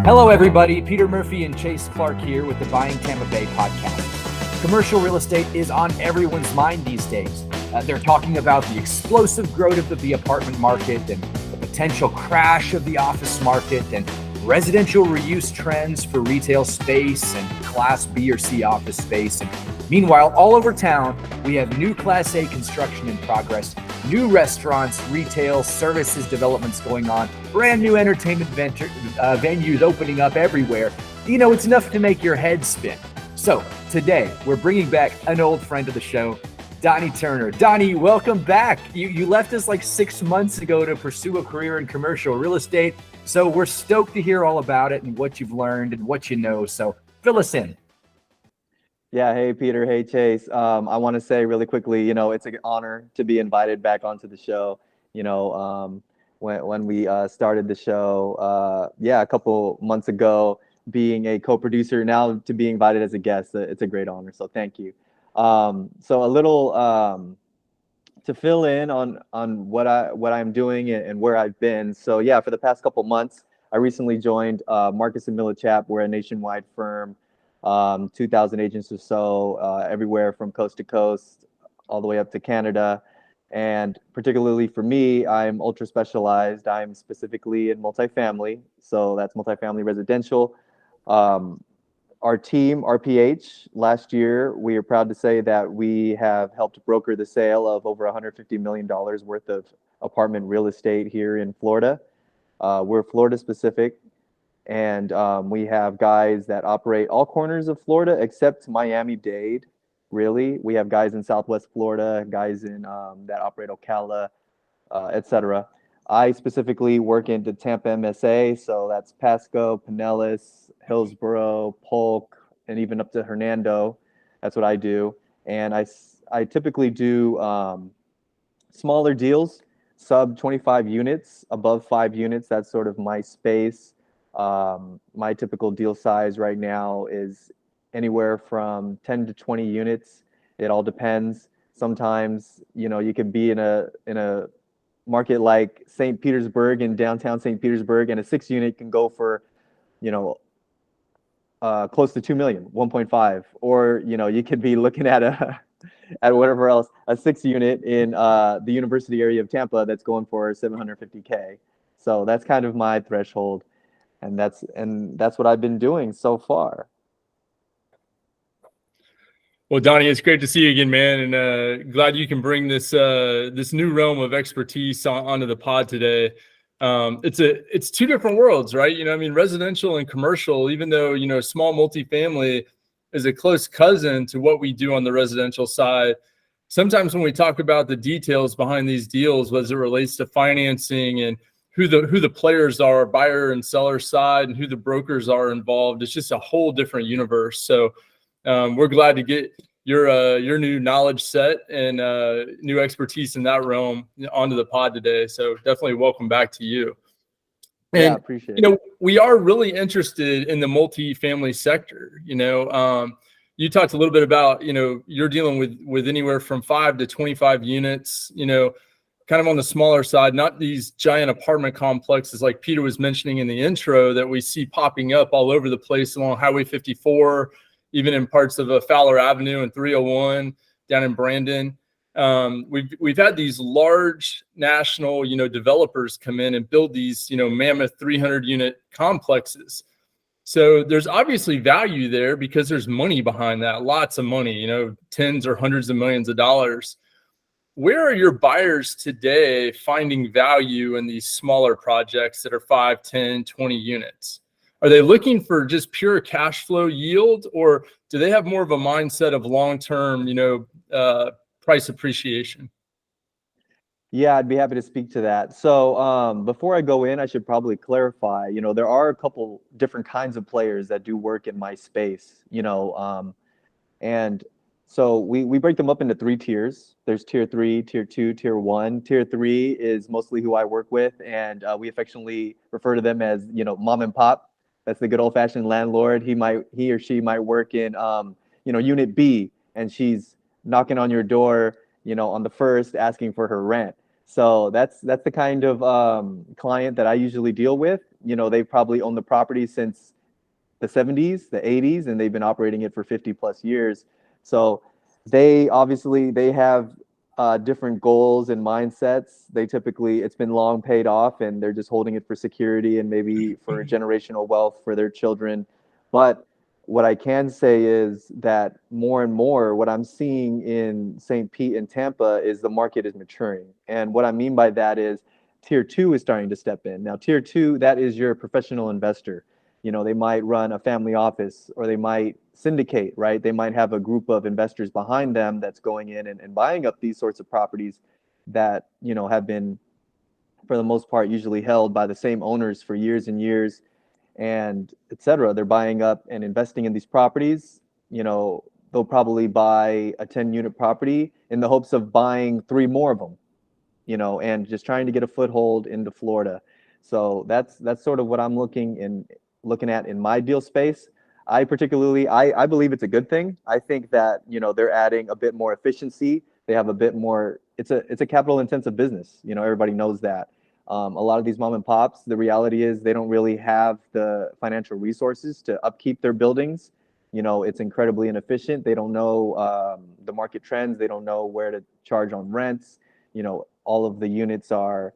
Hello, everybody. Peter Murphy and Chase Clark here with the Buying Tampa Bay Podcast. Commercial real estate is on everyone's mind these days. They're talking about the explosive growth of the apartment market and the potential crash of the office market and residential reuse trends for retail space and Class B or C office space. And meanwhile, all over town, we have new Class A construction in progress, new restaurants, retail, services developments going on, brand new entertainment venues opening up everywhere. You know, it's enough to make your head spin. So today, we're bringing back an old friend of the show, Donny Turner. Donny, welcome back. You left us like 6 months ago to pursue a career in commercial real estate. So we're stoked to hear all about it and what you've learned and what you know. So fill us in. Yeah. Hey, Peter. Hey, Chase. I want to say really quickly, it's an honor to be invited back onto the show. When we started the show, a couple months ago, being a co-producer, now to be invited as a guest, it's a great honor. So thank you. So a little to fill in on what I'm doing and where I've been. So yeah, for the past couple months, I recently joined Marcus & Millichap. We're a nationwide firm. 2,000 agents or so, everywhere from coast to coast, all the way up to Canada. And particularly for me, I'm ultra specialized. I'm specifically in multifamily. So that's multifamily residential. Our team, RPH, last year, we are proud to say that we have helped broker the sale of over $150 million worth of apartment real estate here in Florida. We're Florida specific. And we have guys that operate all corners of Florida except Miami-Dade, really. We have guys in Southwest Florida, guys in that operate Ocala, etc. I specifically work in the Tampa MSA, so that's Pasco, Pinellas, Hillsborough, Polk, and even up to Hernando. That's what I do. And I typically do smaller deals, sub 25 units, above 5 units. That's sort of my space. My typical deal size right now is anywhere from 10 to 20 units. It all depends. Sometimes, you can be in a market like St. Petersburg, in downtown St. Petersburg, and a 6-unit can go for, close to 2 million, 1.5, or, you could be looking at at whatever else, a 6-unit in the university area of Tampa that's going for $750K. So that's kind of my threshold. And that's what I've been doing so far. Well, Donny, it's great to see you again, man, and glad you can bring this new realm of expertise onto the pod today. It's two different worlds, right? Residential and commercial, even though, small multifamily is a close cousin to what we do on the residential side. Sometimes when we talk about the details behind these deals, as it relates to financing and who the players are, buyer and seller side, and who the brokers are involved, it's just a whole different universe. So we're glad to get your new knowledge set and new expertise in that realm onto the pod today. So definitely welcome back to you. And, yeah, appreciate it. We are really interested in the multifamily sector. You talked a little bit about, you're dealing with anywhere from 5 to 25 units, kind of on the smaller side, not these giant apartment complexes like Peter was mentioning in the intro that we see popping up all over the place along Highway 54, even in parts of Fowler Avenue and 301 down in Brandon. We've had these large national, developers come in and build these, mammoth 300-unit complexes. So there's obviously value there because there's money behind that, lots of money, tens or hundreds of millions of dollars. Where are your buyers today finding value in these smaller projects that are 5, 10, 20 units? Are they looking for just pure cash flow yield, or do they have more of a mindset of long-term, price appreciation? Yeah, I'd be happy to speak to that. So before I go in, I should probably clarify, there are a couple different kinds of players that do work in my space, and so we break them up into 3 tiers. There's tier 3, tier 2, tier 1. Tier 3 is mostly who I work with, and we affectionately refer to them as, mom and pop. That's the good old fashioned landlord. He or she might work in, unit B, and she's knocking on your door, on the first, asking for her rent. So that's the kind of client that I usually deal with. They probably owned the property since the 70s, the 80s, and they've been operating it for 50 plus years. So they have different goals and mindsets. It's been long paid off, and they're just holding it for security and maybe for generational wealth for their children. But what I can say is that more and more, what I'm seeing in St. Pete and Tampa is the market is maturing. And what I mean by that is tier two is starting to step in. Now, tier two, that is your professional investor. They might run a family office, or they might syndicate, right? They might have a group of investors behind them that's going in and buying up these sorts of properties that, have been, for the most part, usually held by the same owners for years and years, and et cetera. They're buying up and investing in these properties. They'll probably buy a 10-unit property in the hopes of buying 3 more of them, and just trying to get a foothold into Florida. So that's sort of what I'm looking at in my deal space. I believe it's a good thing. I think that, they're adding a bit more efficiency. They have a bit more, it's a capital intensive business. Everybody knows that. A lot of these mom and pops, the reality is they don't really have the financial resources to upkeep their buildings. It's incredibly inefficient. They don't know the market trends. They don't know where to charge on rents. All of the units are,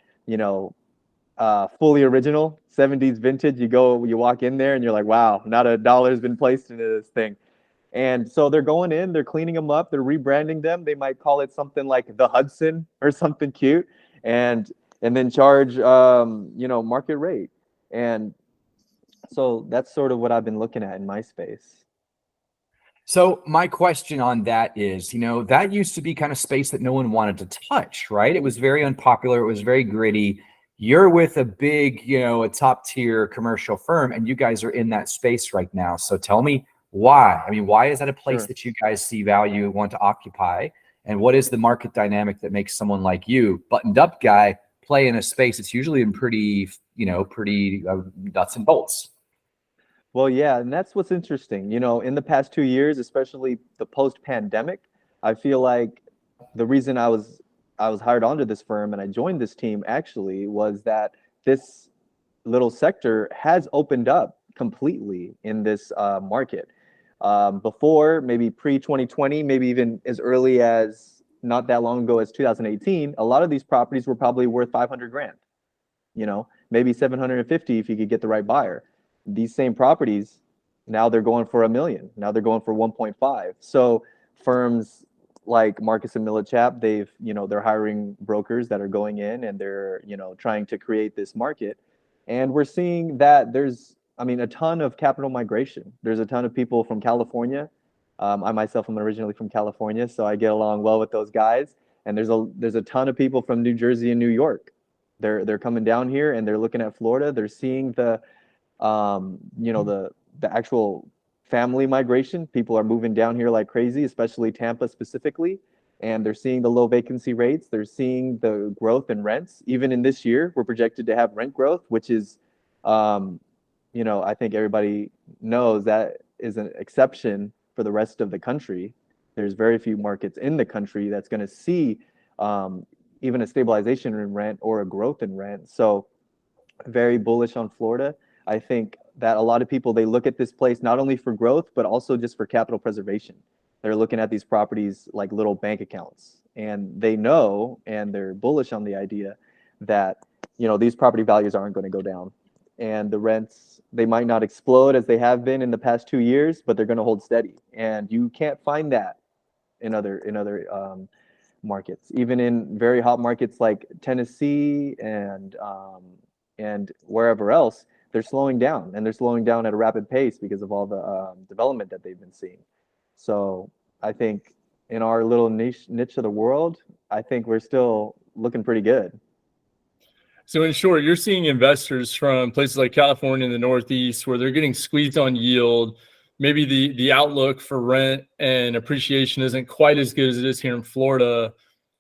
fully original, 70s vintage. You walk in there and you're like, wow, not a dollar has been placed into this thing. And so they're going in, they're cleaning them up, they're rebranding them. They might call it something like the Hudson or something cute, and then charge, market rate. And so that's sort of what I've been looking at in my space. So my question on that is, that used to be kind of space that no one wanted to touch, right? It was very unpopular. It was very gritty. You're with a big, a top tier commercial firm, and you guys are in that space right now. So tell me why. I mean, why is that a place that you guys see value, want to occupy? And what is the market dynamic that makes someone like you, buttoned up guy, play in a space that's usually in pretty nuts and bolts? Well, yeah, and that's what's interesting. In the past 2 years, especially the post-pandemic, I feel like the reason I was hired onto this firm and I joined this team actually was that this little sector has opened up completely in this market. Before, maybe pre-2020, maybe even as early as not that long ago as 2018, a lot of these properties were probably worth 500 grand, maybe 750 if you could get the right buyer. These same properties, now they're going for $1 million. Now they're going for 1.5. So firms like Marcus and Millichap, they're hiring brokers that are going in and they're, trying to create this market. And we're seeing that there's, a ton of capital migration. There's a ton of people from California. I myself am originally from California, so I get along well with those guys. And there's a ton of people from New Jersey and New York. They're coming down here and they're looking at Florida. They're seeing the actual family migration. People are moving down here like crazy, especially Tampa specifically. And they're seeing the low vacancy rates. They're seeing the growth in rents. Even in this year, we're projected to have rent growth, which is, I think everybody knows that is an exception for the rest of the country. There's very few markets in the country that's going to see even a stabilization in rent or a growth in rent. So very bullish on Florida. I think that a lot of people, they look at this place not only for growth, but also just for capital preservation. They're looking at these properties like little bank accounts, and they know, and they're bullish on the idea that, these property values aren't going to go down, and the rents, they might not explode as they have been in the past 2 years, but they're going to hold steady. And you can't find that in other markets, even in very hot markets like Tennessee and wherever else. They're slowing down, and they're slowing down at a rapid pace because of all the development that they've been seeing. So I think in our little niche of the world, I think we're still looking pretty good. So in short, you're seeing investors from places like California and the Northeast where they're getting squeezed on yield. Maybe the outlook for rent and appreciation isn't quite as good as it is here in Florida.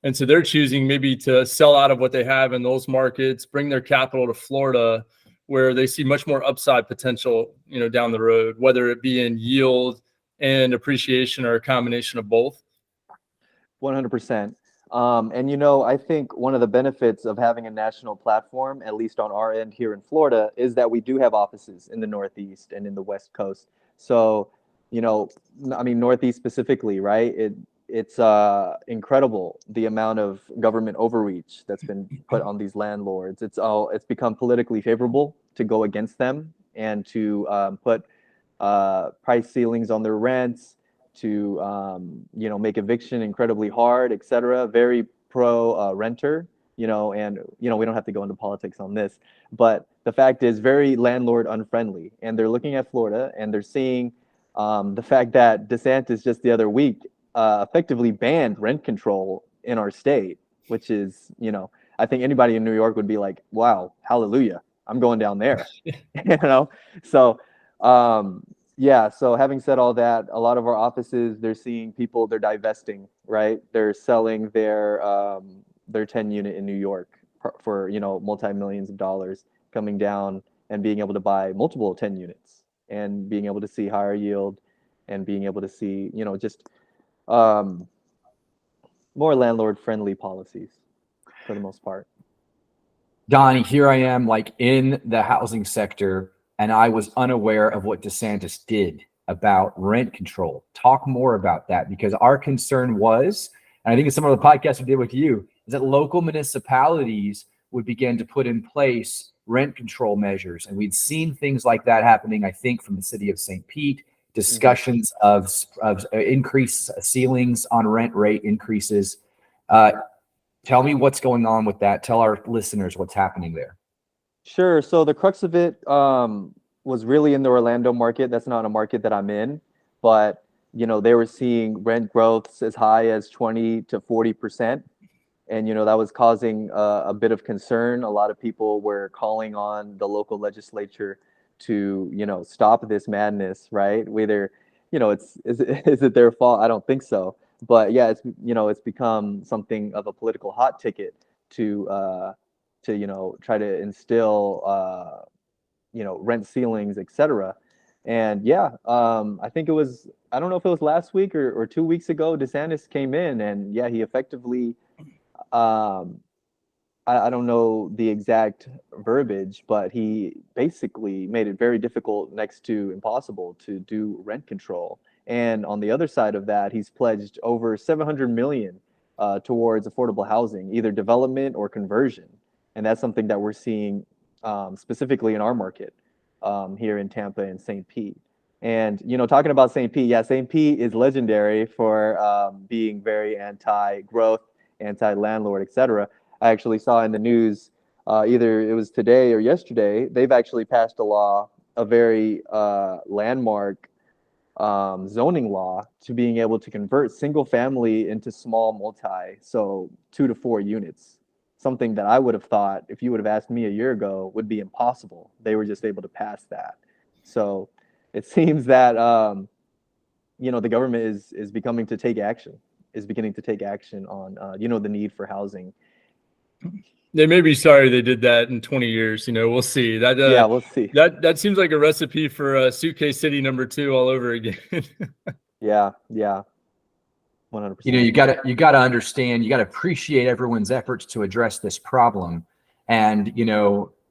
And so they're choosing maybe to sell out of what they have in those markets, bring their capital to Florida, where they see much more upside potential, down the road, whether it be in yield and appreciation or a combination of both. 100%. And I think one of the benefits of having a national platform, at least on our end here in Florida, is that we do have offices in the Northeast and in the West Coast. So, I mean, Northeast specifically, right? It's incredible the amount of government overreach that's been put on these landlords. It's become politically favorable to go against them and to put price ceilings on their rents, to make eviction incredibly hard, etc. Very pro renter, and we don't have to go into politics on this, but the fact is very landlord unfriendly. And they're looking at Florida and they're seeing the fact that DeSantis just the other week effectively banned rent control in our state, which is, I think anybody in New York would be like, wow, hallelujah, I'm going down there. So yeah, so having said all that, a lot of our offices, they're seeing people, they're divesting, right? They're selling their 10 unit in New York for multi-millions of dollars, coming down and being able to buy multiple 10 units and being able to see higher yield and being able to see just more landlord friendly policies for the most part. Donnie, here I am, like in the housing sector, and I was unaware of what DeSantis did about rent control. Talk more about that, because our concern was, and I think it's some of the podcasts we did with you, is that local municipalities would begin to put in place rent control measures. And we'd seen things like that happening, I think, from the city of St. Pete, discussions of increased ceilings on rent rate increases. Tell me what's going on with that. Tell our listeners what's happening there. Sure. So the crux of it was really in the Orlando market. That's not a market that I'm in, but they were seeing rent growths as high as 20 to 40%. And, that was causing a bit of concern. A lot of people were calling on the local legislature to, stop this madness, right? Whether, is it their fault? I don't think so. But yeah, it's become something of a political hot ticket to try to instill, rent ceilings, etc. And yeah, I think it was, I don't know if it was last week or 2 weeks ago, DeSantis came in and yeah, he effectively, I don't know the exact verbiage, but he basically made it very difficult, next to impossible, to do rent control. And on the other side of that, he's pledged over $700 million towards affordable housing, either development or conversion. And that's something that we're seeing specifically in our market here in Tampa and St. Pete. And, talking about St. Pete, yeah, St. Pete is legendary for being very anti-growth, anti-landlord, etc. I actually saw in the news, either it was today or yesterday, they've actually passed a law, a very landmark zoning law, to being able to convert single family into small multi, so 2 to 4 units. Something that I would have thought, if you would have asked me a year ago, would be impossible. They were just able to pass that. So it seems that the government is beginning to take action on the need for housing. They may be sorry they did that in 20 years. We'll see. That yeah, we'll see. That seems like a recipe for Suitcase City #2 all over again. Yeah, 100%. You got to understand, you got to appreciate everyone's efforts to address this problem. And,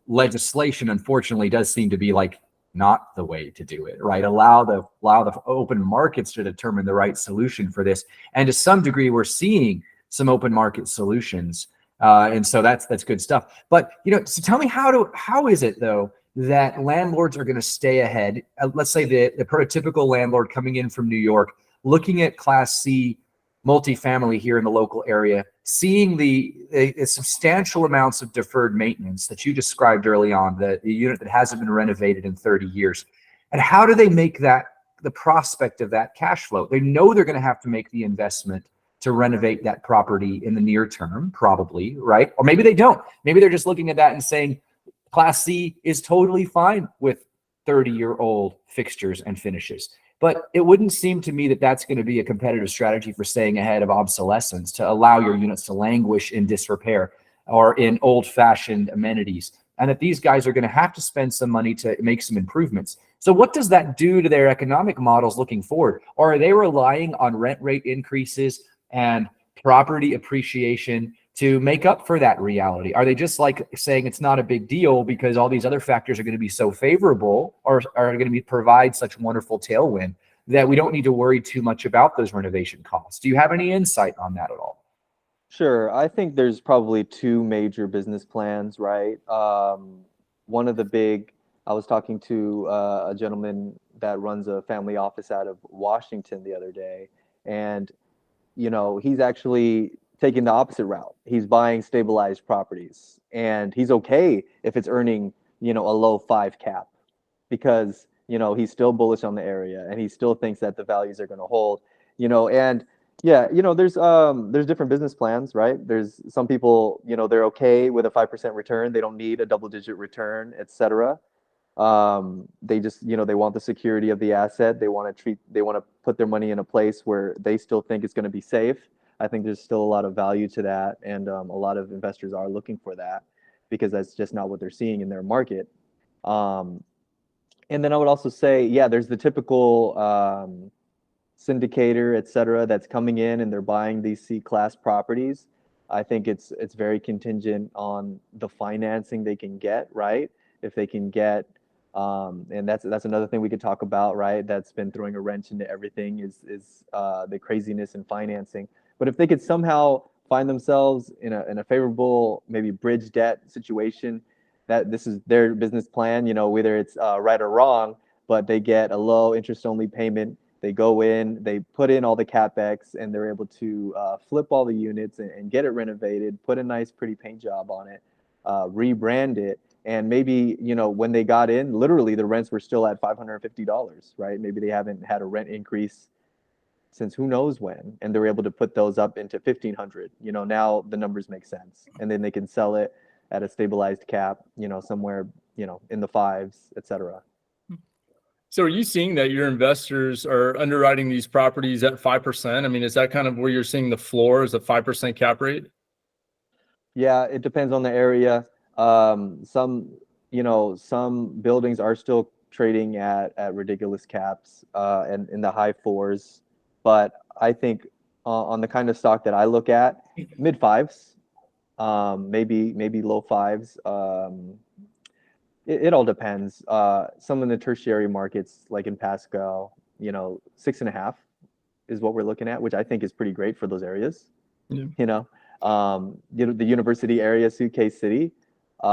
legislation, unfortunately, does seem to be like not the way to do it, right? Allow the open markets to determine the right solution for this. And to some degree, we're seeing some open market solutions. And so that's good stuff. But, so tell me, how is it though that landlords are going to stay ahead? Let's say the prototypical landlord coming in from New York, looking at Class C multifamily here in the local area, seeing the substantial amounts of deferred maintenance that you described early on, the unit that hasn't been renovated in 30 years. And how do they make that the prospect of that cash flow? They know they're going to have to make the investment to renovate that property in the near term, probably, right? Or maybe they don't. Maybe they're just looking at that and saying, Class C is totally fine with 30-year-old fixtures and finishes. But it wouldn't seem to me that that's going to be a competitive strategy for staying ahead of obsolescence, to allow your units to languish in disrepair or in old-fashioned amenities, and that these guys are going to have to spend some money to make some improvements. So what does that do to their economic models looking forward? Or are they relying on rent rate increases and property appreciation to make up for that reality? Are they just like saying it's not a big deal because all these other factors are going to be so favorable or are going to provide such wonderful tailwind that we don't need to worry too much about those renovation costs? Do you have any insight on that at all? Sure. I think there's probably two major business plans, right? One of the big, I was talking to a gentleman that runs a family office out of Washington the other day, and he's actually taking the opposite route. He's buying stabilized properties, and he's okay if it's earning, a low 5 cap, because, he's still bullish on the area and he still thinks that the values are going to hold, and yeah, there's different business plans, right? There's some people, they're okay with a 5% return. They don't need a double-digit return, et cetera. They just, they want the security of the asset. They want to put their money in a place where they still think it's going to be safe. I think there's still a lot of value to that. And a lot of investors are looking for that because that's just not what they're seeing in their market. And then I would also say, yeah, there's the typical syndicator, et cetera, that's coming in and they're buying these C-class properties. I think it's very contingent on the financing they can get, right? If they can get, and that's another thing we could talk about, right? That's been throwing a wrench into everything is the craziness in financing. But if they could somehow find themselves in a favorable, maybe bridge debt situation, that this is their business plan, whether it's right or wrong, but they get a low interest only payment. They go in, they put in all the CapEx, and they're able to flip all the units and get it renovated, put a nice, pretty paint job on it, rebrand it. And maybe, when they got in, literally the rents were still at $550, right? Maybe they haven't had a rent increase since who knows when. And they're able to put those up into $1,500. Now the numbers make sense. And then they can sell it at a stabilized cap, somewhere, in the 5s, et cetera. So are you seeing that your investors are underwriting these properties at 5%? I mean, is that kind of where you're seeing the floor is a 5% cap rate? Yeah, it depends on the area. Some buildings are still trading at ridiculous caps and in the high 4s. But I think on the kind of stock that I look at, mid 5s, maybe low 5s. It all depends. Some in the tertiary markets, like in Pasco, 6.5 is what we're looking at, which I think is pretty great for those areas. Yeah. The university area, Suitcase City. We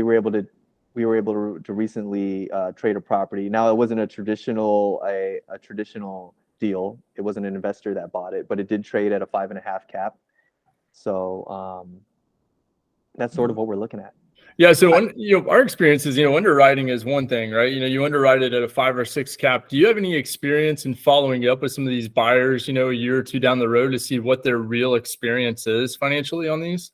were able to recently trade a property. Now it wasn't a traditional deal. It wasn't an investor that bought it, but it did trade at a 5.5 cap. So that's sort of what we're looking at. Yeah. So our experience is, underwriting is one thing, right? You underwrite it at a 5 or 6 cap. Do you have any experience in following up with some of these buyers, a year or two down the road to see what their real experience is financially on these?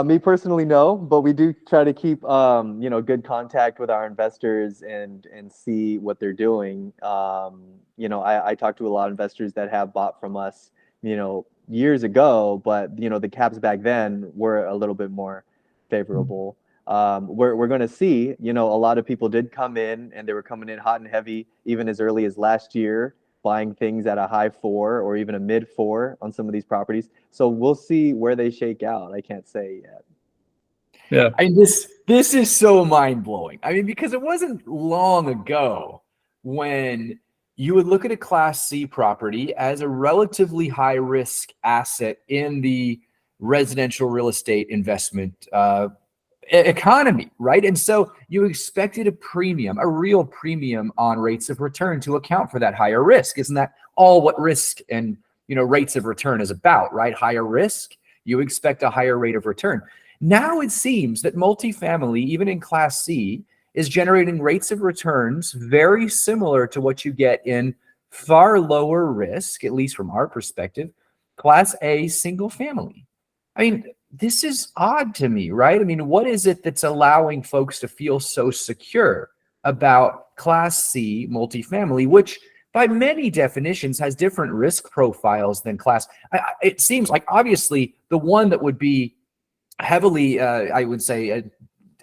Me personally, no, but we do try to keep, good contact with our investors and see what they're doing. I talk to a lot of investors that have bought from us, years ago, but the caps back then were a little bit more favorable. We're going to see, a lot of people did come in and they were coming in hot and heavy, even as early as last year, buying things at a high 4 or even a mid 4 on some of these properties. So we'll see where they shake out. I can't say yet. Yeah. This is so mind blowing. Because it wasn't long ago when you would look at a Class C property as a relatively high risk asset in the residential real estate investment economy, right? And so you expected a real premium on rates of return to account for that higher risk. Isn't that all what risk and rates of return is about, right? Higher risk, you expect a higher rate of return. Now it seems that multifamily, even in Class C, is generating rates of returns very similar to what you get in far lower risk, at least from our perspective, Class A single family. This is odd to me, right? What is it that's allowing folks to feel so secure about Class C multifamily, which by many definitions has different risk profiles than Class? It seems like obviously the one that would be heavily, I would say,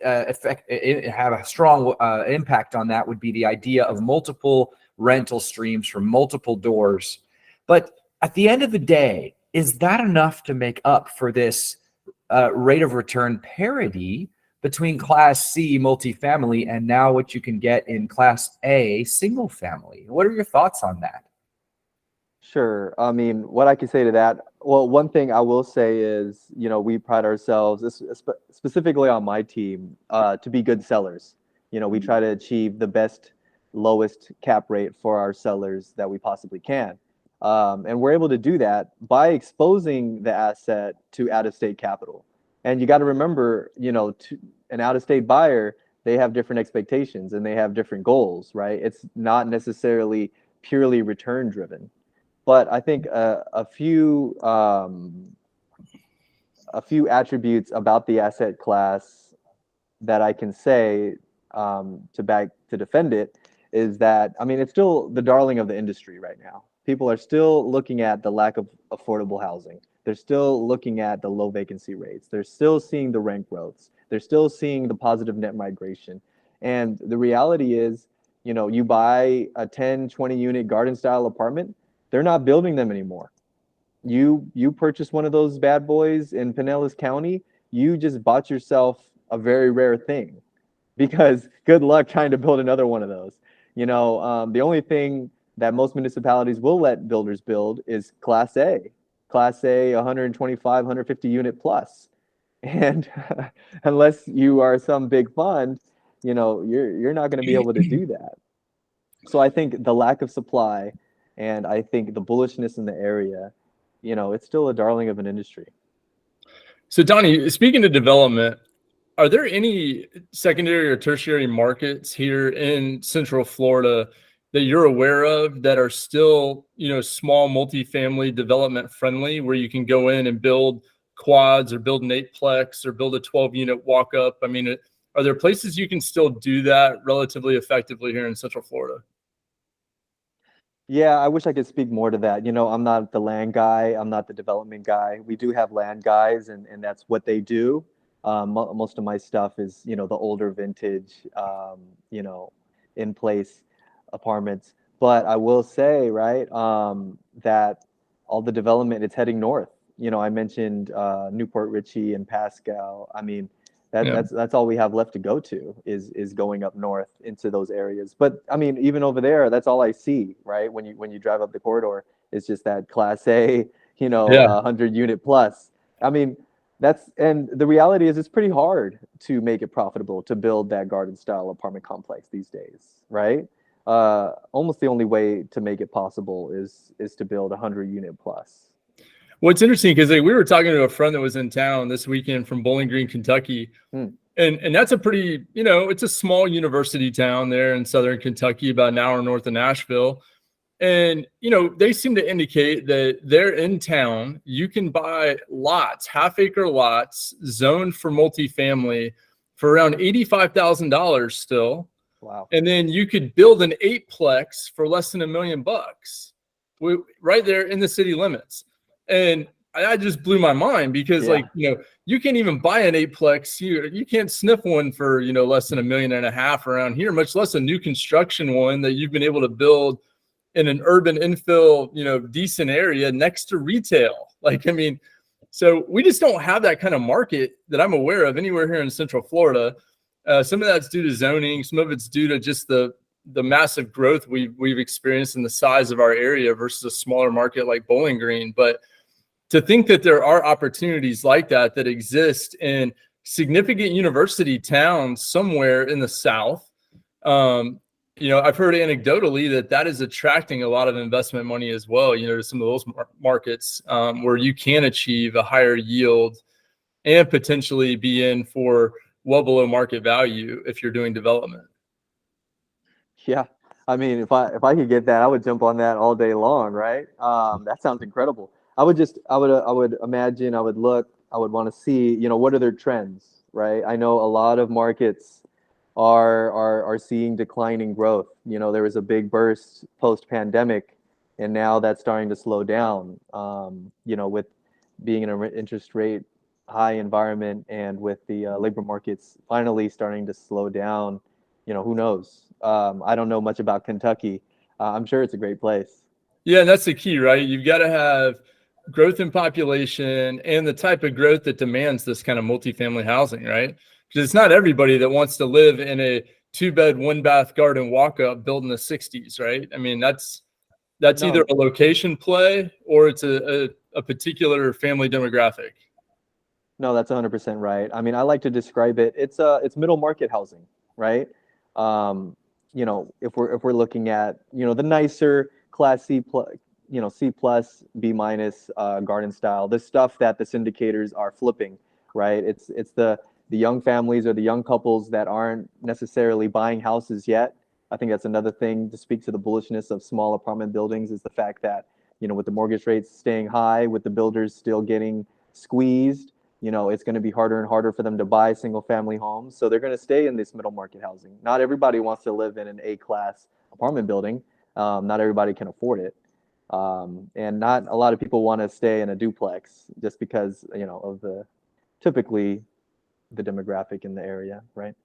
have a strong impact on that would be the idea of multiple rental streams from multiple doors But at the end of the day, is that enough to make up for this rate of return parity between Class C multifamily and now what you can get in Class A single family? What are your thoughts on that? Sure. I mean, what I can say to that, well, one thing I will say is, we pride ourselves, specifically on my team, to be good sellers. We try to achieve the best, lowest cap rate for our sellers that we possibly can. And we're able to do that by exposing the asset to out-of-state capital. And you got to remember, an out-of-state buyer, they have different expectations and they have different goals, right? It's not necessarily purely return driven. But I think a few attributes about the asset class that I can say to defend it is that, I mean, it's still the darling of the industry right now. People are still looking at the lack of affordable housing. They're still looking at the low vacancy rates. They're still seeing the rent growths. They're still seeing the positive net migration. And the reality is, you buy a 10, 20 unit garden style apartment, they're not building them anymore. You purchase one of those bad boys in Pinellas County, you just bought yourself a very rare thing, because good luck trying to build another one of those. The only thing that most municipalities will let builders build is Class A, 125, 150 unit plus. And unless you are some big fund, you're not going to be able to do that. So I think the lack of supply, and I think the bullishness in the area, it's still a darling of an industry. So Donny, speaking of development, are there any secondary or tertiary markets here in Central Florida that you're aware of that are still, small multifamily development friendly, where you can go in and build quads or build an 8-plex or build a 12-unit walk-up? I mean, are there places you can still do that relatively effectively here in Central Florida? Yeah, I wish I could speak more to that. I'm not the land guy. I'm not the development guy. We do have land guys, and that's what they do. Most of my stuff is, the older vintage, in place apartments. But I will say, right, that all the development, it's heading north. I mentioned Newport Richey and Pascal. I mean, that's all we have left to go to is going up north into those areas. But I mean, even over there, that's all I see, right? When you drive up the corridor, it's just that Class A, 100 unit plus. I mean, and the reality is it's pretty hard to make it profitable to build that garden style apartment complex these days, right? Almost the only way to make it possible is to build 100 unit plus. Well, it's interesting because we were talking to a friend that was in town this weekend from Bowling Green, Kentucky. And that's a pretty, it's a small university town there in Southern Kentucky, about an hour north of Nashville. And, they seem to indicate that they're in town. You can buy lots, half-acre lots, zoned for multifamily for around $85,000 still. Wow. And then you could build an 8-plex for less than $1 million right there in the city limits. And I just blew my mind because you can't even buy an 8-plex. You can't sniff one for, less than $1.5 million around here, much less a new construction one that you've been able to build in an urban infill, decent area next to retail. So we just don't have that kind of market that I'm aware of anywhere here in Central Florida. Some of that's due to zoning. Some of it's due to just the massive growth we've experienced in the size of our area versus a smaller market like Bowling Green. But to think that there are opportunities like that exist in significant university towns somewhere in the South, I've heard anecdotally that is attracting a lot of investment money as well, to some of those markets where you can achieve a higher yield and potentially be in for well below market value if you're doing development. Yeah. I mean, if I could get that, I would jump on that all day long, right? That sounds incredible. I would imagine, I would want to see, what are their trends, right? I know a lot of markets are seeing declining growth. There was a big burst post-pandemic, and now that's starting to slow down, with being in an interest rate high environment and with the labor markets finally starting to slow down. Who knows? I don't know much about Kentucky. I'm sure it's a great place. Yeah, and that's the key, right? You've got to have growth in population and the type of growth that demands this kind of multifamily housing, right? Because it's not everybody that wants to live in a 2-bed, 1-bath garden walk-up built in the 60s, right? I mean, that's either a location play or it's a particular family demographic. No, that's 100% right. I mean, I like to describe it. It's middle market housing, right? If we're looking at, the nicer class C plus, C plus, B minus garden style, the stuff that the syndicators are flipping, right? It's the young families or the young couples that aren't necessarily buying houses yet. I think that's another thing to speak to the bullishness of small apartment buildings is the fact that, with the mortgage rates staying high, with the builders still getting squeezed, it's going to be harder and harder for them to buy single family homes. So they're going to stay in this middle market housing. Not everybody wants to live in an A-class apartment building. Not everybody can afford it. And not a lot of people want to stay in a duplex just because, of typically the demographic in the area, right?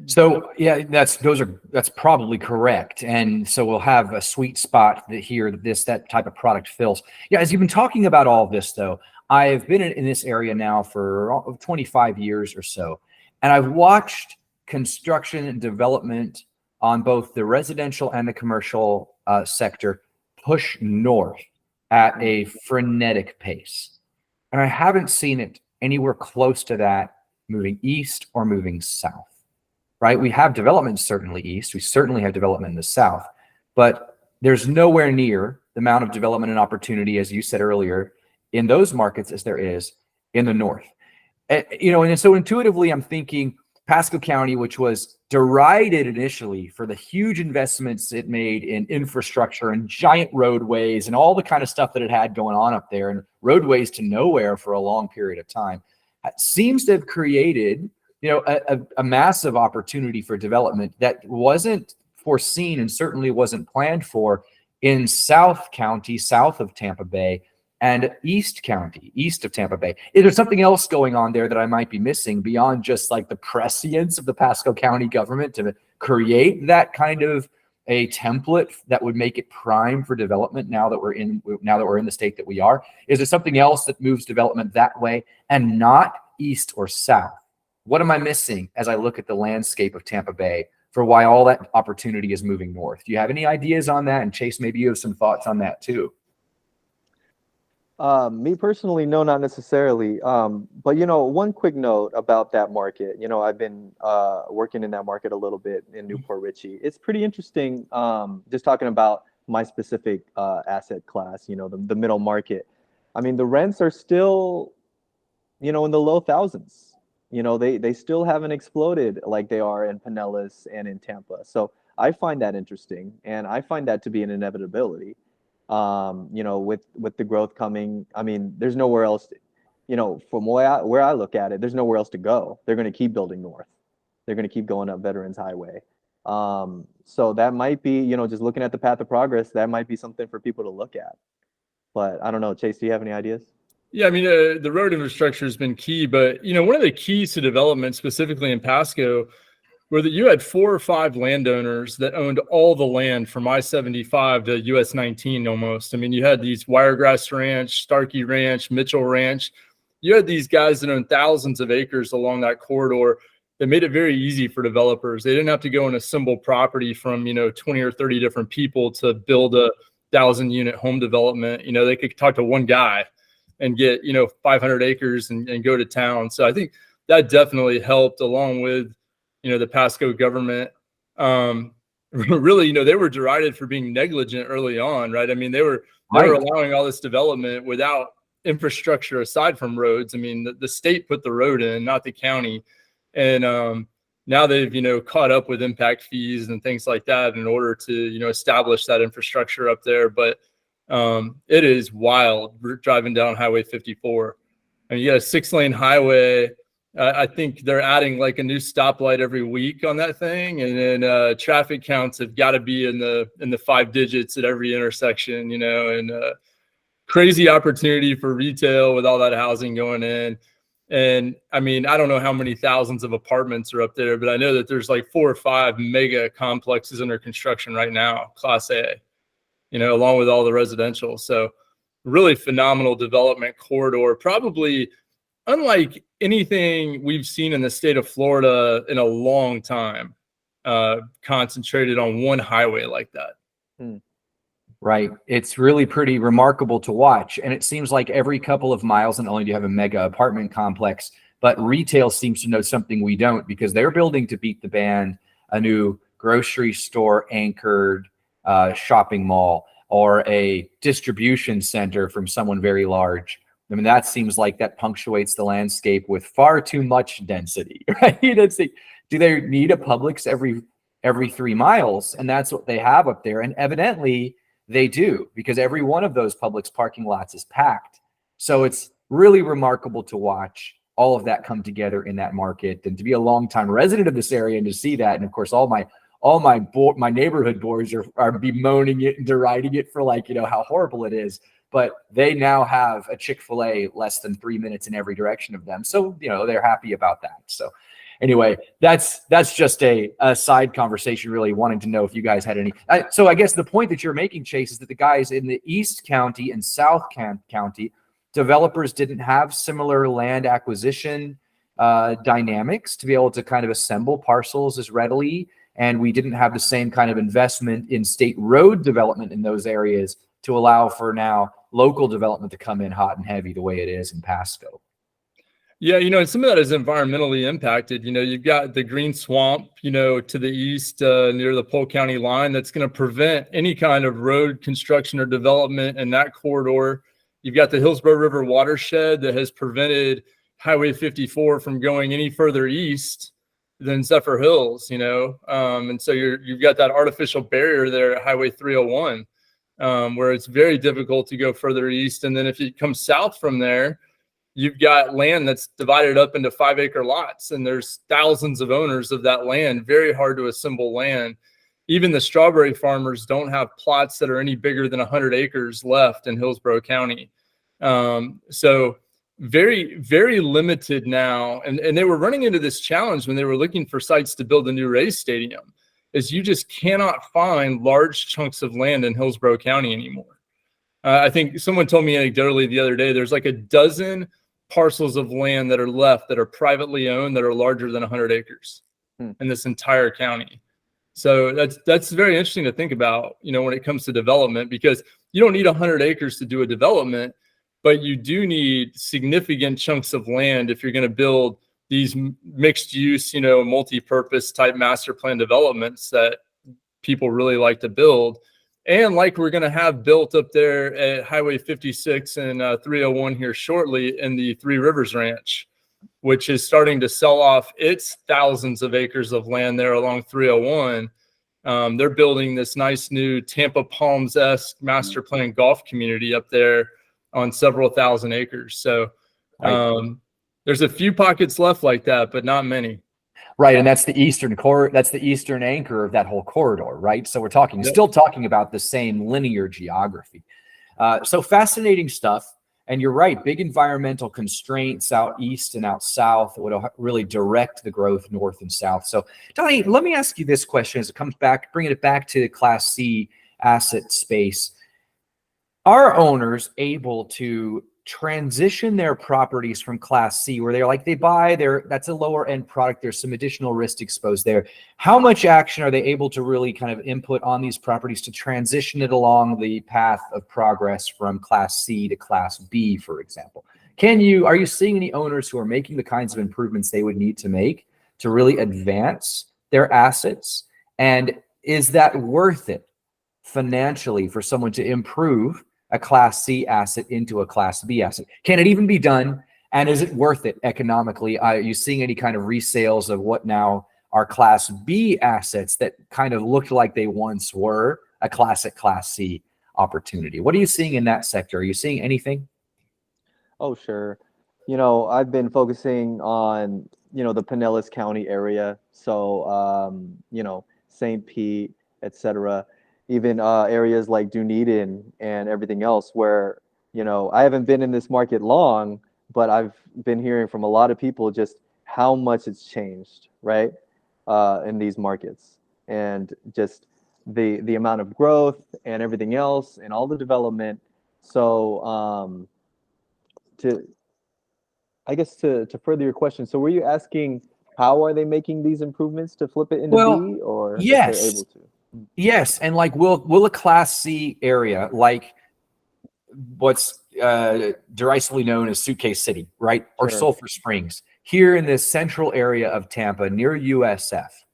So yeah, that's probably correct. And so we'll have a sweet spot that type of product fills. Yeah, as you've been talking about all of this though, I've been in this area now for 25 years or so, and I've watched construction and development on both the residential and the commercial sector push north at a frenetic pace. And I haven't seen it anywhere close to that moving east or moving south, right? We have development certainly east. We certainly have development in the south, but there's nowhere near the amount of development and opportunity, as you said earlier, in those markets as there is in the north. And so intuitively, I'm thinking Pasco County, which was derided initially for the huge investments it made in infrastructure and giant roadways and all the kind of stuff that it had going on up there, and roadways to nowhere for a long period of time, seems to have created, a massive opportunity for development that wasn't foreseen and certainly wasn't planned for in South County, south of Tampa Bay, and East County, east of Tampa Bay. Is there something else going on there that I might be missing beyond just like the prescience of the Pasco County government to create that kind of a template that would make it prime for development now that we're in the state that we are? Is there something else that moves development that way and not east or south? What am I missing as I look at the landscape of Tampa Bay for why all that opportunity is moving north? Do you have any ideas on that? And Chase, maybe you have some thoughts on that too. Me personally, no, not necessarily. But one quick note about that market. I've been working in that market a little bit in Newport Richey. It's pretty interesting. Just talking about my specific asset class, the middle market. I mean, the rents are still, in the low thousands. They still haven't exploded like they are in Pinellas and in Tampa. So I find that interesting, and I find that to be an inevitability. With the growth coming, I mean, there's nowhere else, from where I look at it, there's nowhere else to go. They're going to keep building north. They're going to keep going up Veterans Highway. So that might be, just looking at the path of progress, that might be something for people to look at. But I don't know, Chase, do you have any ideas? Yeah, I mean, the road infrastructure has been key, but, one of the keys to development, specifically in Pasco, were that you had 4 or 5 landowners that owned all the land from I-75 to US 19 almost. I mean, you had these Wiregrass Ranch, Starkey Ranch, Mitchell Ranch. You had these guys that owned thousands of acres along that corridor that made it very easy for developers. They didn't have to go and assemble property from, 20 or 30 different people to build a 1,000-unit home development. They could talk to one guy and get, 500 acres and go to town. So I think that definitely helped, along with, the Pasco government. Really, they were derided for being negligent early on, right? I mean, they were allowing all this development without infrastructure aside from roads. I mean, the state put the road in, not the county. And now they've, caught up with impact fees and things like that in order to, establish that infrastructure up there. But it is wild driving down Highway 54. I mean, you got a 6-lane highway. I think they're adding like a new stoplight every week on that thing. And then traffic counts have got to be in the 5 digits at every intersection, and crazy opportunity for retail with all that housing going in. And I mean, I don't know how many thousands of apartments are up there, but I know that there's like 4 or 5 mega complexes under construction right now, Class A. along with all the residential. So really phenomenal development corridor, probably unlike anything we've seen in the state of Florida in a long time, concentrated on one highway like that. Right. It's really pretty remarkable to watch. And it seems like every couple of miles, not only do you have a mega apartment complex, but retail seems to know something we don't, because they're building to beat the band a new grocery store anchored shopping mall or a distribution center from someone very large. I mean, that seems like that punctuates the landscape with far too much density, right? Do they need a Publix every 3 miles? And that's what they have up there. And evidently they do, because every one of those Publix parking lots is packed. So it's really remarkable to watch all of that come together in that market, and to be a longtime resident of this area and to see that. And of course, all my neighborhood boys are bemoaning it and deriding it for how horrible it is. But they now have a Chick-fil-A less than 3 minutes in every direction of them. So, they're happy about that. So anyway, that's just a side conversation, really wanting to know if you guys had any. So I guess the point that you're making, Chase, is that the guys in the East County and South County, developers didn't have similar land acquisition dynamics to be able to kind of assemble parcels as readily. And we didn't have the same kind of investment in state road development in those areas to allow for now local development to come in hot and heavy the way it is in Pasco. Yeah, and some of that is environmentally impacted. You've got the green swamp, to the east near the Polk County line that's going to prevent any kind of road construction or development in that corridor. You've got the Hillsborough River watershed that has prevented Highway 54 from going any further east than Zephyr Hills, and so you've got that artificial barrier there at Highway 301, where it's very difficult to go further east. And then if you come south from there, you've got land that's divided up into 5-acre lots, and there's thousands of owners of that land, very hard to assemble land. Even the strawberry farmers don't have plots that are any bigger than 100 acres left in Hillsborough County. So very, very limited now. And they were running into this challenge when they were looking for sites to build a new Rays stadium, is you just cannot find large chunks of land in Hillsborough County anymore. I think someone told me anecdotally the other day, there's like a dozen parcels of land that are left that are privately owned that are larger than 100 acres in this entire county. So that's very interesting to think about, when it comes to development, because you don't need 100 acres to do a development, but you do need significant chunks of land if you're going to build these mixed use, multi-purpose type master plan developments that people really like to build. And like we're going to have built up there at Highway 56 and 301 here shortly in the Three Rivers Ranch, which is starting to sell off its thousands of acres of land there along 301. They're building this nice new Tampa Palms-esque master plan golf community up there on several thousand acres. So there's a few pockets left like that, but not many. Right, and that's the eastern anchor of that whole corridor, right? So we're still talking about the same linear geography. So fascinating stuff. And you're right, big environmental constraints out east and out south that would really direct the growth north and south. So Donny, let me ask you this question as it comes back, bringing it back to the Class C asset space. Are owners able to transition their properties from Class C, where that's a lower end product, there's some additional risk exposed there? How much action are they able to really kind of input on these properties to transition it along the path of progress from Class C to Class B, for example? Are you seeing any owners who are making the kinds of improvements they would need to make to really advance their assets? And is that worth it financially for someone to improve a Class C asset into a Class B asset? Can it even be done? And is it worth it economically? Are you seeing any kind of resales of what now are Class B assets that kind of looked like they once were a classic Class C opportunity? What are you seeing in that sector? Are you seeing anything? Oh, sure. I've been focusing on, the Pinellas County area. So, St. Pete, etc. Even areas like Dunedin and everything else where, I haven't been in this market long, but I've been hearing from a lot of people just how much it's changed, right, in these markets. And just the amount of growth and everything else and all the development. So to further your question, so were you asking how are they making these improvements to flip it into B, or if they're Yes. able to? Yes, and like will a Class C area, like what's derisively known as Suitcase City, right, or Sure. Sulphur Springs, here in this central area of Tampa near USF,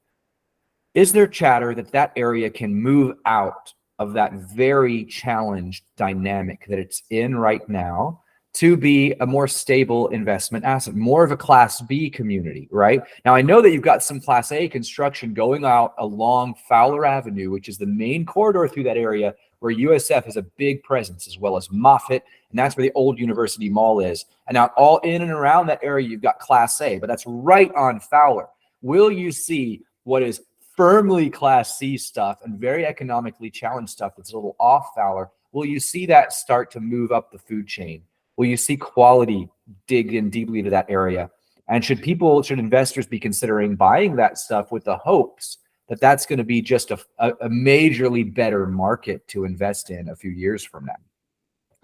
is there chatter that area can move out of that very challenged dynamic that it's in right now to be a more stable investment asset, more of a Class B community, right? Now, I know that you've got some Class A construction going out along Fowler Avenue, which is the main corridor through that area where USF has a big presence, as well as Moffett, and that's where the old University Mall is. And now all in and around that area, you've got Class A, but that's right on Fowler. Will you see what is firmly Class C stuff and very economically challenged stuff that's a little off Fowler? Will you see that start to move up the food chain? Will you see quality dig in deeply to that area? And should investors be considering buying that stuff with the hopes that that's going to be just a majorly better market to invest in a few years from now?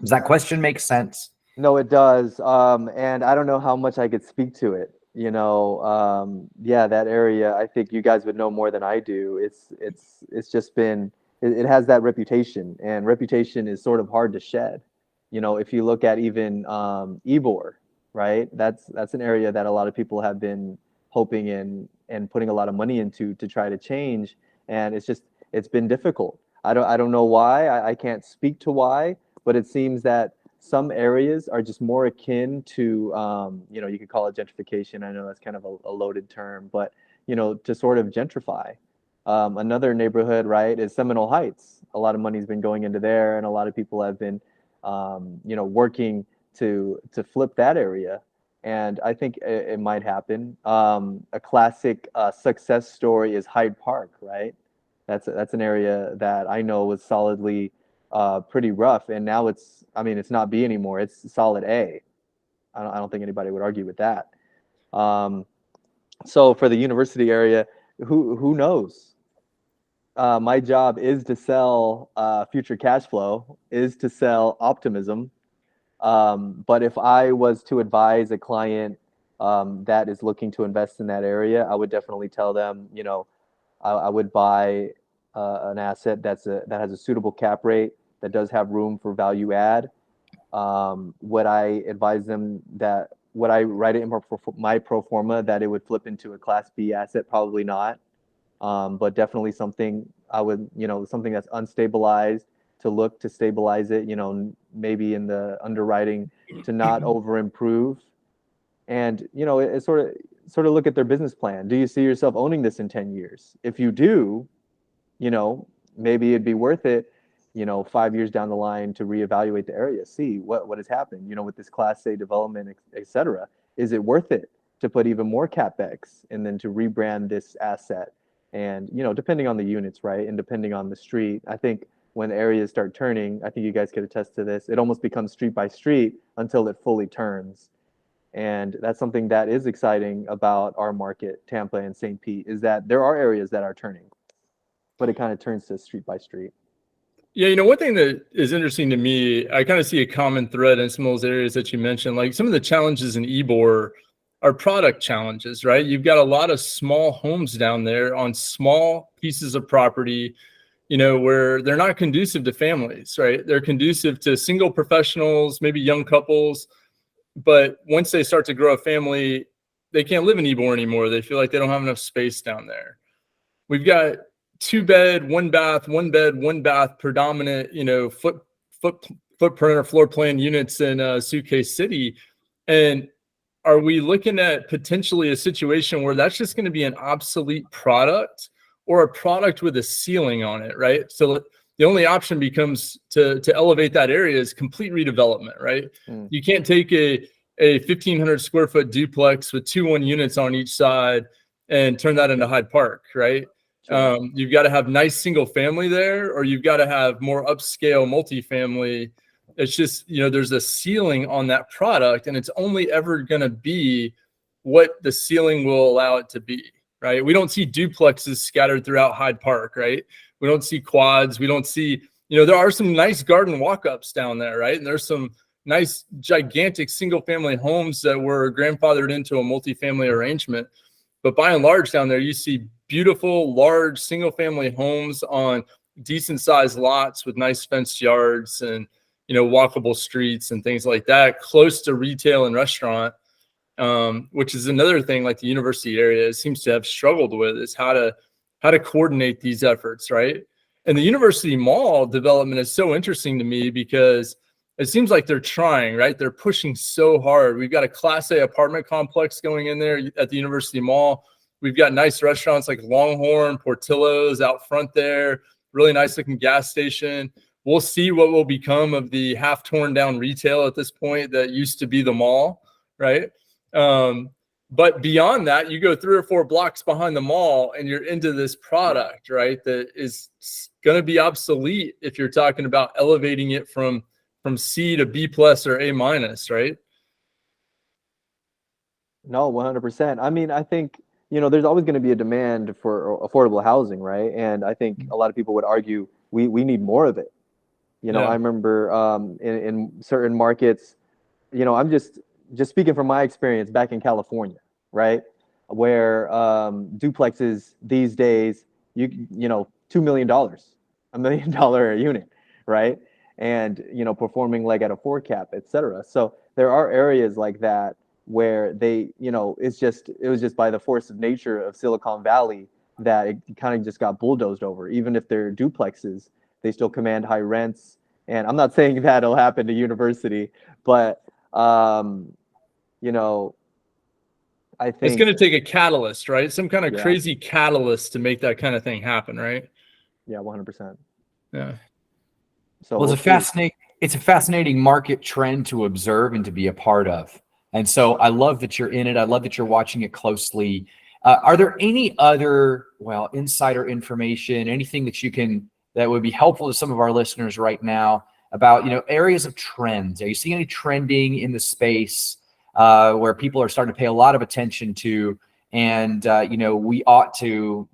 Does that question make sense? No, it does. And I don't know how much I could speak to it. Yeah, that area, I think you guys would know more than I do. It's just been, it has that reputation, and reputation is sort of hard to shed. If you look at even Ybor, right? That's an area that a lot of people have been hoping in and putting a lot of money into to try to change, and it's been difficult. I don't know why. I can't speak to why, but it seems that some areas are just more akin to you could call it gentrification. I know that's kind of a loaded term, but to sort of gentrify. Another neighborhood, right, is Seminole Heights. A lot of money's been going into there, and a lot of people have been working to flip that area, and I think it might happen. A classic success story is Hyde Park, right? That's an area that I know was solidly pretty rough, and now it's not B anymore. It's solid A. I don't think anybody would argue with that. So for the university area, who knows? My job is to sell future cash flow, is to sell optimism. But if I was to advise a client that is looking to invest in that area, I would definitely tell them, I would buy an asset that has a suitable cap rate, that does have room for value add. Would I advise them that, would I write it in my pro forma that it would flip into a Class B asset? Probably not. But definitely something I would, something that's unstabilized, to look to stabilize it, maybe in the underwriting to not over improve. And, it sort of look at their business plan. Do you see yourself owning this in 10 years? If you do, maybe it'd be worth it, 5 years down the line to reevaluate the area, see what has happened, with this Class A development, et cetera. Is it worth it to put even more CapEx and then to rebrand this asset? And, depending on the units, right, and depending on the street, I think when areas start turning, I think you guys could attest to this, it almost becomes street by street until it fully turns. And that's something that is exciting about our market, Tampa and St. Pete, is that there are areas that are turning, but it kind of turns to street by street. Yeah, one thing that is interesting to me, I kind of see a common thread in some of those areas that you mentioned. Like some of the challenges in Ybor are product challenges, right? You've got a lot of small homes down there on small pieces of property, where they're not conducive to families, right? They're conducive to single professionals, maybe young couples. But once they start to grow a family, they can't live in Ybor anymore. They feel like they don't have enough space down there. We've got 2-bed, 1-bath predominant, footprint or floor plan units in Suitcase City. And are we looking at potentially a situation where that's just going to be an obsolete product, or a product with a ceiling on it, right? So the only option becomes to elevate that area is complete redevelopment, right? You can't take a 1,500 square foot duplex with 2 units on each side and turn that into Hyde Park, right? Sure. You've got to have nice single family there, or you've got to have more upscale multifamily. It's just, there's a ceiling on that product, and it's only ever going to be what the ceiling will allow it to be. right? We don't see duplexes scattered throughout Hyde Park, right? We don't see quads. We don't see, there are some nice garden walk-ups down there, right? And there's some nice, gigantic single-family homes that were grandfathered into a multifamily arrangement. But by and large down there, you see beautiful, large single-family homes on decent-sized lots with nice fenced yards and, walkable streets and things like that, close to retail and restaurant, which is another thing like the university area seems to have struggled with, is how to coordinate these efforts, right? And the university mall development is so interesting to me because it seems like they're trying, right? They're pushing so hard. We've got a Class A apartment complex going in there at the University Mall. We've got nice restaurants like Longhorn, Portillo's out front there, really nice looking gas station. We'll see what will become of the half torn down retail at this point that used to be the mall, right? But beyond that, you go 3 or 4 blocks behind the mall and you're into this product, right? That is going to be obsolete if you're talking about elevating it from C to B plus or A minus, right? No, 100%. I mean, I think, there's always going to be a demand for affordable housing, right? And I think a lot of people would argue we need more of it. I remember in certain markets, I'm just speaking from my experience back in California, right? Where duplexes these days, $2 million, $1 million a unit, right? And, performing like at a 4 cap, et cetera. So there are areas like that where they, it was just by the force of nature of Silicon Valley that it kind of just got bulldozed over. Even if they're duplexes, they still command high rents. And I'm not saying that'll happen to university, but, I think it's going to take a catalyst, right? Some kind of crazy catalyst to make that kind of thing happen, right? Yeah, 100%. Yeah. So it's a fascinating market trend to observe and to be a part of. And so I love that you're in it. I love that you're watching it closely. Are there any other, insider information, anything that would be helpful to some of our listeners right now about, areas of trends? Are you seeing any trending in the space where people are starting to pay a lot of attention to, and we ought to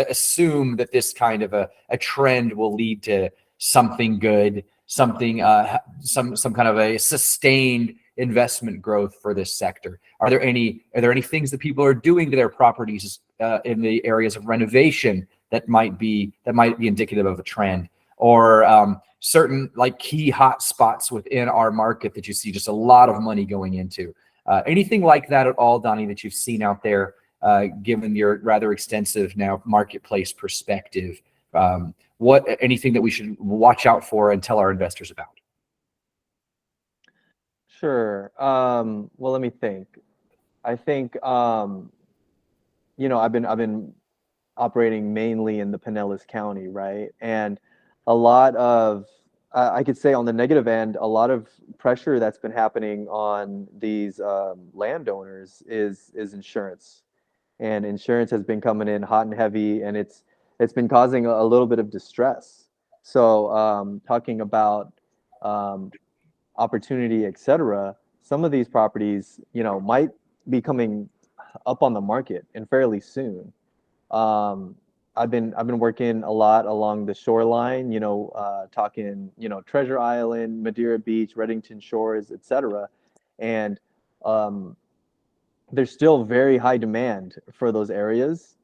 assume that this kind of a trend will lead to something good, something some kind of a sustained investment growth for this sector? Are there any things that people are doing to their properties in the areas of renovation that might be indicative of a trend, or certain like key hot spots within our market that you see just a lot of money going into? Anything like that at all, Donny, that you've seen out there, given your rather extensive now marketplace perspective? Anything that we should watch out for and tell our investors about? Sure. Well, let me think. I think I've been operating mainly in the Pinellas County, right? And a lot of, I could say on the negative end, a lot of pressure that's been happening on these landowners is insurance. And insurance has been coming in hot and heavy, and it's been causing a little bit of distress. So talking about opportunity, et cetera, some of these properties, might be coming up on the market and fairly soon. I've been working a lot along the shoreline, talking, Treasure Island, Madeira Beach, Reddington Shores, et cetera. And there's still very high demand for those areas,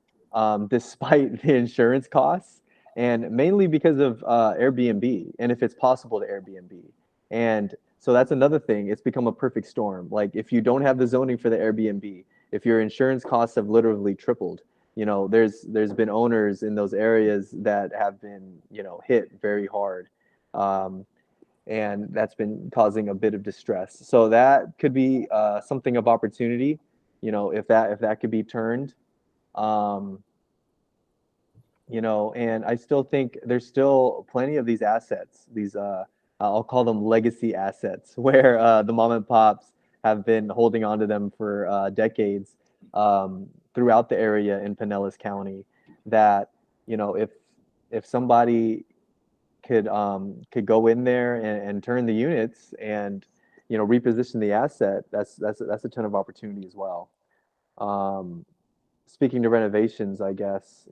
despite the insurance costs, and mainly because of Airbnb, and if it's possible to Airbnb. And so that's another thing. It's become a perfect storm. Like if you don't have the zoning for the Airbnb, if your insurance costs have literally tripled, there's been owners in those areas that have been, hit very hard. And that's been causing a bit of distress. So that could be something of opportunity, if that could be turned. And I still think there's still plenty of these assets, these I'll call them legacy assets, where the mom and pops have been holding on to them for decades, throughout the area in Pinellas County, that, if somebody could go in there and turn the units and, reposition the asset, that's a ton of opportunity as well. speaking to renovations, I guess,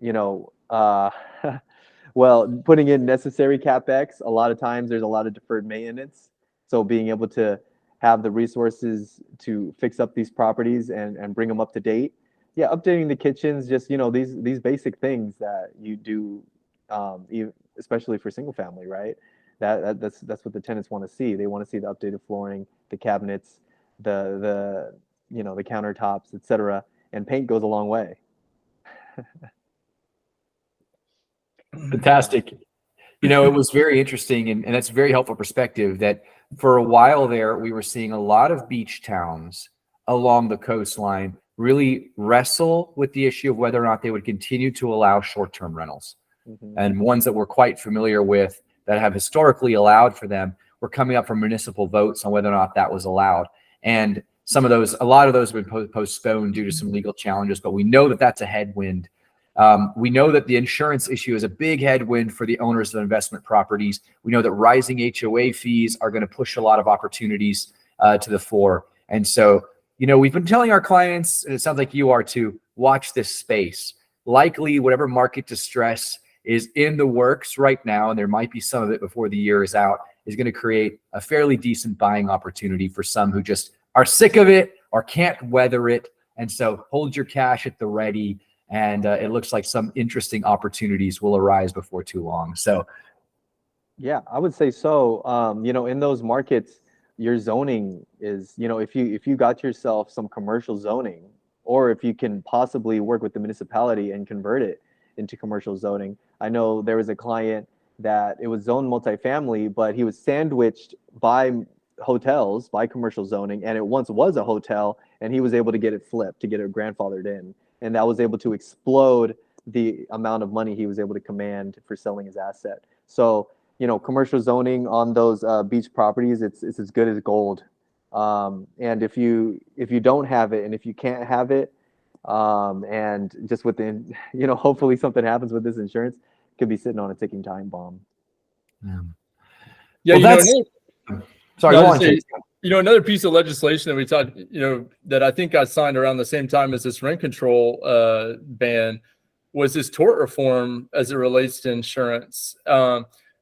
well, putting in necessary CapEx, a lot of times there's a lot of deferred maintenance. So being able to have the resources to fix up these properties and bring them up to date. Yeah, updating the kitchens, just, these basic things that you do, especially for single family, right? That's what the tenants want to see. They want to see the updated flooring, the cabinets, the countertops, etc. And paint goes a long way. Fantastic. It was very interesting, and that's a very helpful perspective that for a while there, we were seeing a lot of beach towns along the coastline really wrestle with the issue of whether or not they would continue to allow short-term rentals. Mm-hmm. And ones that we're quite familiar with that have historically allowed for them were coming up from municipal votes on whether or not that was allowed. And a lot of those have been postponed due to some legal challenges, but we know that that's a headwind. We know that the insurance issue is a big headwind for the owners of investment properties. We know that rising HOA fees are going to push a lot of opportunities to the fore. And so, we've been telling our clients, and it sounds like you are too, watch this space. Likely, whatever market distress is in the works right now, and there might be some of it before the year is out, is going to create a fairly decent buying opportunity for some who just are sick of it or can't weather it. And so hold your cash at the ready. And it looks like some interesting opportunities will arise before too long. So, yeah, I would say so. In those markets, your zoning is, if you got yourself some commercial zoning, or if you can possibly work with the municipality and convert it into commercial zoning. I know there was a client that it was zoned multifamily, but he was sandwiched by hotels, by commercial zoning, and it once was a hotel, and he was able to get it flipped, to get it grandfathered in. And that was able to explode the amount of money he was able to command for selling his asset. So, commercial zoning on those beach properties, it's as good as gold. And if you don't have it, and if you can't have it, and just within, hopefully something happens with this insurance, could be sitting on a ticking time bomb. Yeah, well, sorry, go on. Another piece of legislation that we talked, that I think got signed around the same time as this rent control ban was this tort reform as it relates to insurance.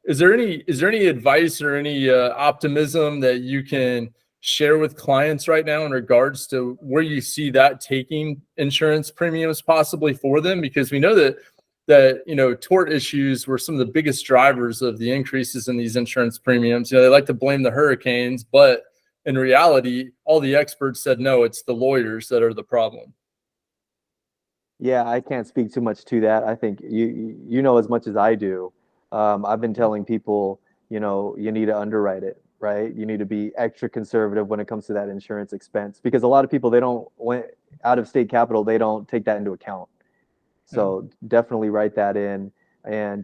Is there any advice or any optimism that you can share with clients right now in regards to where you see that taking insurance premiums possibly for them? Because we know that tort issues were some of the biggest drivers of the increases in these insurance premiums. They like to blame the hurricanes, but in reality, all the experts said, no, it's the lawyers that are the problem. Yeah, I can't speak too much to that. I think you know as much as I do. I've been telling people, you need to underwrite it, right? You need to be extra conservative when it comes to that insurance expense, because a lot of people, when out of state capital, they don't take that into account. So definitely write that in, and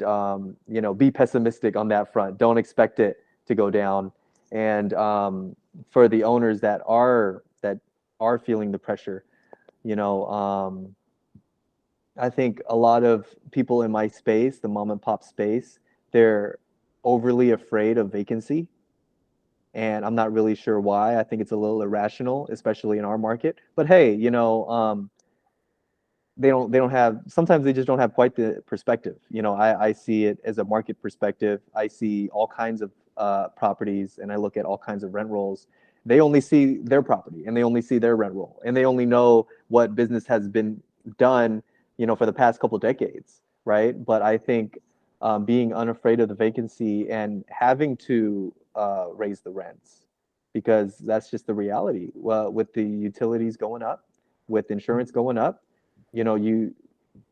be pessimistic on that front. Don't expect it to go down. And for the owners that are feeling the pressure, I think a lot of people in my space, the mom and pop space, they're overly afraid of vacancy. And I'm not really sure why. I think it's a little irrational, especially in our market. But hey, sometimes they just don't have quite the perspective. I see it as a market perspective. I see all kinds of properties, and I look at all kinds of rent rolls. They only see their property, and they only see their rent roll, and they only know what business has been done, for the past couple of decades, right? But I think being unafraid of the vacancy and having to raise the rents, because that's just the reality. Well, with the utilities going up, with insurance going up, you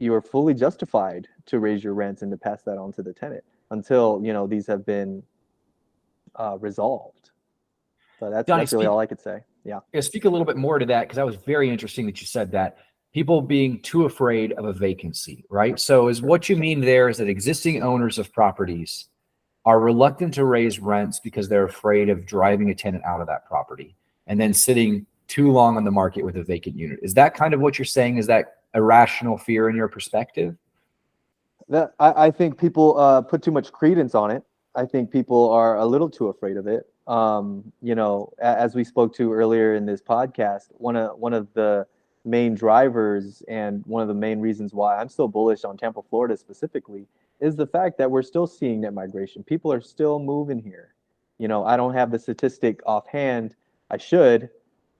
are fully justified to raise your rents and to pass that on to the tenant until these have been resolved. So that's really all I could say. Yeah. Speak a little bit more to that, because that was very interesting that you said that. People being too afraid of a vacancy, right? So is what you mean there is that existing owners of properties are reluctant to raise rents because they're afraid of driving a tenant out of that property and then sitting too long on the market with a vacant unit. Is that kind of what you're saying? Is that a rational fear in your perspective? That I think people put too much credence on it. I think people are a little too afraid of it. As we spoke to earlier in this podcast, one of the main drivers and one of the main reasons why I'm so bullish on Tampa, Florida specifically, is the fact that we're still seeing net migration. People are still moving here. I don't have the statistic offhand. I should,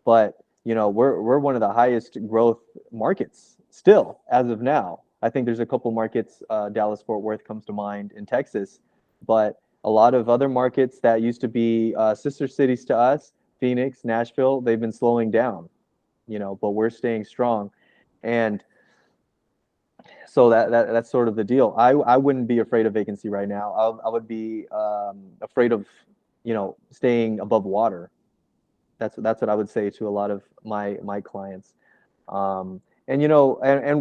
but we're one of the highest growth markets still as of now. I think there's a couple markets, Dallas, Fort Worth comes to mind in Texas, but a lot of other markets that used to be sister cities to us, Phoenix, Nashville, they've been slowing down, but we're staying strong. And so that's sort of the deal. I wouldn't be afraid of vacancy right now. I would be afraid of, staying above water. That's what I would say to a lot of my clients. And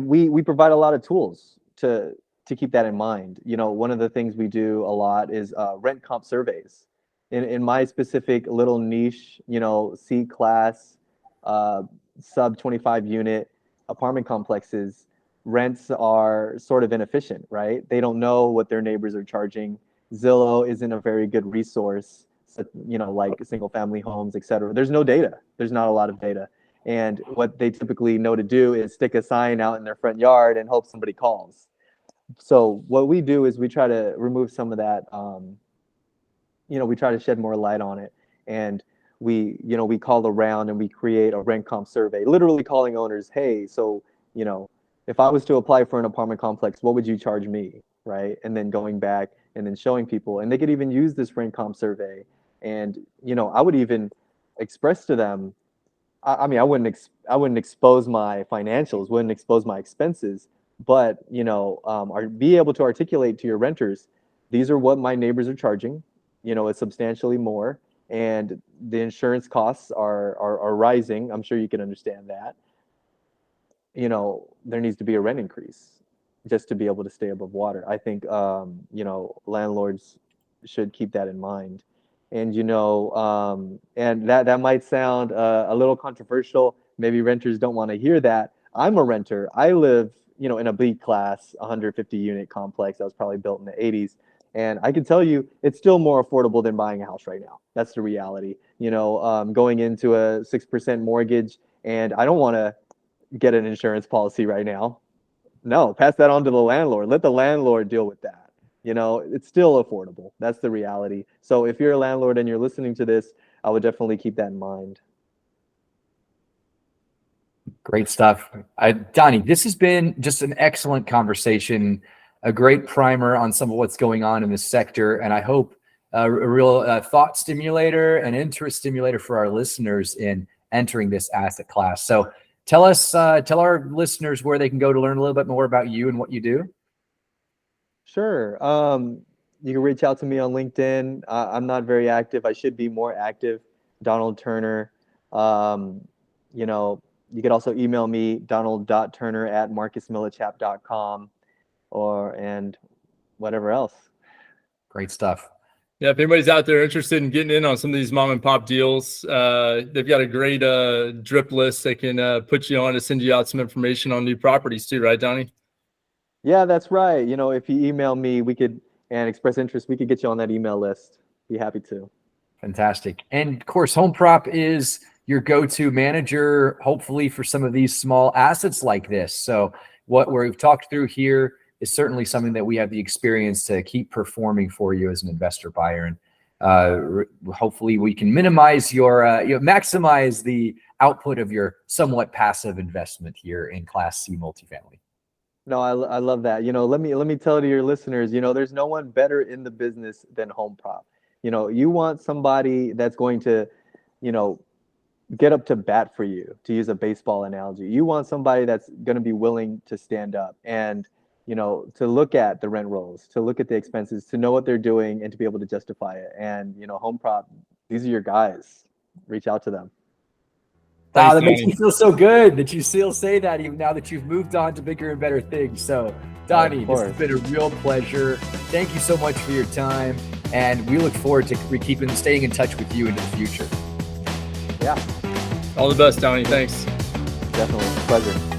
we provide a lot of tools to keep that in mind. One of the things we do a lot is rent comp surveys. In my specific little niche, C-class, sub 25 unit apartment complexes, rents are sort of inefficient, right? They don't know what their neighbors are charging. Zillow isn't a very good resource, like single family homes, et cetera. There's no data. There's not a lot of data. And what they typically know to do is stick a sign out in their front yard and hope somebody calls. So what we do is we try to remove some of that, we try to shed more light on it. And we call around and we create a rent comp survey, literally calling owners, hey, so, if I was to apply for an apartment complex, what would you charge me, right? And then going back and then showing people, and they could even use this rent comp survey. And, I would even express to them, I wouldn't expose my financials, wouldn't expose my expenses, but, be able to articulate to your renters, these are what my neighbors are charging, it's substantially more. And the insurance costs are rising. I'm sure you can understand that. There needs to be a rent increase just to be able to stay above water. I think, landlords should keep that in mind. And, and that might sound a little controversial. Maybe renters don't want to hear that. I'm a renter. I live, in a B class, 150 unit complex that was probably built in the 80s. And I can tell you, it's still more affordable than buying a house right now. That's the reality. Going into a 6% mortgage, and I don't want to get an insurance policy right now. No, pass that on to the landlord. Let the landlord deal with that. It's still affordable. That's the reality. So if you're a landlord and you're listening to this, I would definitely keep that in mind. Great stuff. Donny, this has been just an excellent conversation, a great primer on some of what's going on in this sector. And I hope a real thought stimulator and interest stimulator for our listeners in entering this asset class. So tell our listeners where they can go to learn a little bit more about you and what you do. Sure. You can reach out to me on LinkedIn. I'm not very active. I should be more active. Donald Turner. You could also email me, donald.turner@marcusmillichap.com and whatever else. Great stuff. Yeah, if anybody's out there interested in getting in on some of these mom and pop deals, they've got a great drip list they can put you on to send you out some information on new properties too, right, Donny? Yeah, that's right. If you email me, and express interest, we could get you on that email list. Be happy to. Fantastic. And of course, HomeProp is your go-to manager, hopefully for some of these small assets like this. So what we've talked through here is certainly something that we have the experience to keep performing for you as an investor buyer. And hopefully we can minimize maximize the output of your somewhat passive investment here in Class C multifamily. No, I love that. Let me tell to your listeners, there's no one better in the business than HomeProp. You want somebody that's going to, get up to bat for you, to use a baseball analogy. You want somebody that's going to be willing to stand up and, to look at the rent rolls, to look at the expenses, to know what they're doing and to be able to justify it. And, HomeProp, these are your guys. Reach out to them. Wow, that makes me feel so good that you still say that even now that you've moved on to bigger and better things. So, Donny, this has been a real pleasure. Thank you so much for your time. And we look forward to staying in touch with you into the future. Yeah. All the best, Donny. Thanks. Definitely. Pleasure.